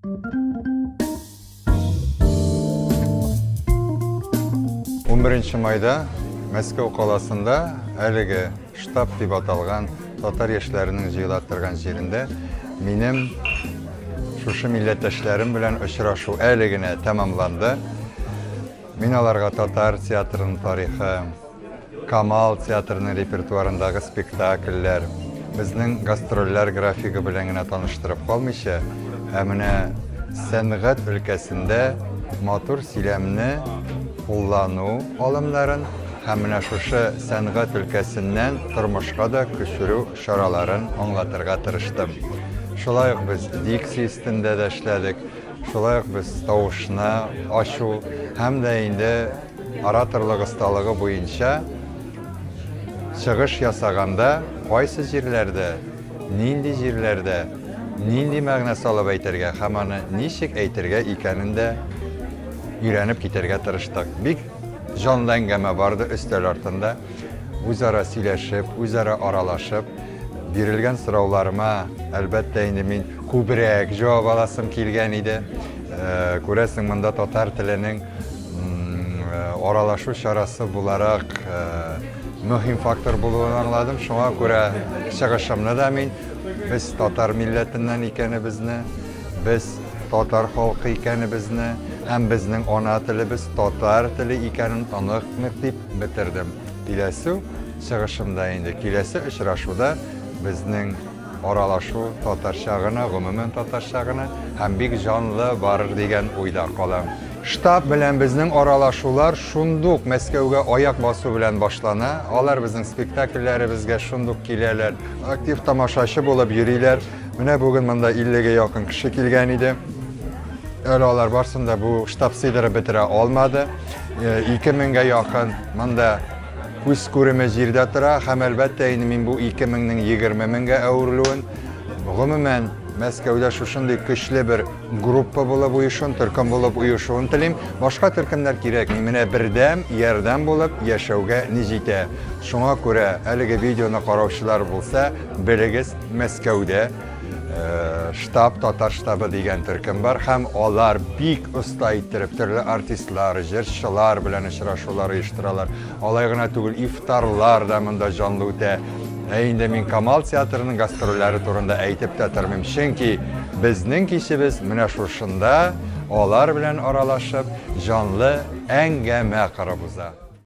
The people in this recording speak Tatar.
11 mayda Мәскәү қаласында әлеге штаб дип аталган татар яшьләренең җыелаттырган җирендә минем шушы милләттәшләрем белән очрашу әле генә тәмамланды. Мин аларга татар театрының тарихы, Камал театрының репертуарындагы спектакльләр, безнең гастрольләр графигы белән генә таныштырып калмыйча, менә сәнгать өлкәсендә матур сөйләмне куллану алымнарын һәм менә шушы сәнгать өлкәсеннән тормышка да күчерү чараларын аңлатырга тырыштым. Шулай ук без дикция өстендә дә эшләдек, шулай ук без тавышны ачу һәм дә инде ораторлык осталыгы буенча чыгыш ясаганда кайсы җирләрдә, нинди җирләрдә, нинди мәгънә салып әйтергә һәм аны ничек әйтергә икәнен дә өйрәнеп китәргә тырыштык. Бик җанлы әңгәмә барды өстәл артында. Үзара сөйләшеп, үзара аралашып, бирелгән сорауларыма әлбәттә инде мин күбрәк җавап аласым килгән иде. Күрәсең, монда татар теленең аралашу чарасы буларак мөһим фактор булуын аңладым. Шуңа күрә чыгышымны да мин без татар милләтеннән икәнебезне, без татар халкы икәнебезне һәм безнең ана телебез татар теле икәнен танык дип битердем. Киләсе чыгышымда инде, киләсе очрашуда безнең аралашу татарча гына, гомумән татарча гына һәм бик җанлы барыр дигән уйда калам. Штаб белән безнең аралашулар шундук Мәскәүгә аяк басу белән башлана. Алар безнең спектакльләребезгә шундук киләләр, актив тамашачы булып йөриләр. Менә бүген монда 50-гә якын кеше килгән иде. Әле алар барсын да бу штаб сыйдырып бетерә алмады. 2000-гә якын монда күз күреме җирдә тора һәм әлбәттә инде мин бу 2000-нең 20 меңгә әверелүен, гомумән Мәскәүдә шушындый көчле бер группа булып уйышын, төркем булып уйышуын телим. Башка төркемнәр кирәк, менә бердәм, ярдәм булып яшәүгә ни җитә. Шуңа күрә әлеге видеоны караучылар булса, белегез, Мәскәүдә штаб, татар штабы дигән төркем бар һәм алар бик оста иттереп төрле артистлар, җырчылар белән очрашулар оештыралар. Алай гына түгел, ифтарлар да монда җанлы үтә. Инде мин Камал театрының гастрольләре турында әйтеп тә тормыйм, чөнки безнең кичебез менә шушында алар белән аралашып җанлы әңгәмә корып уза.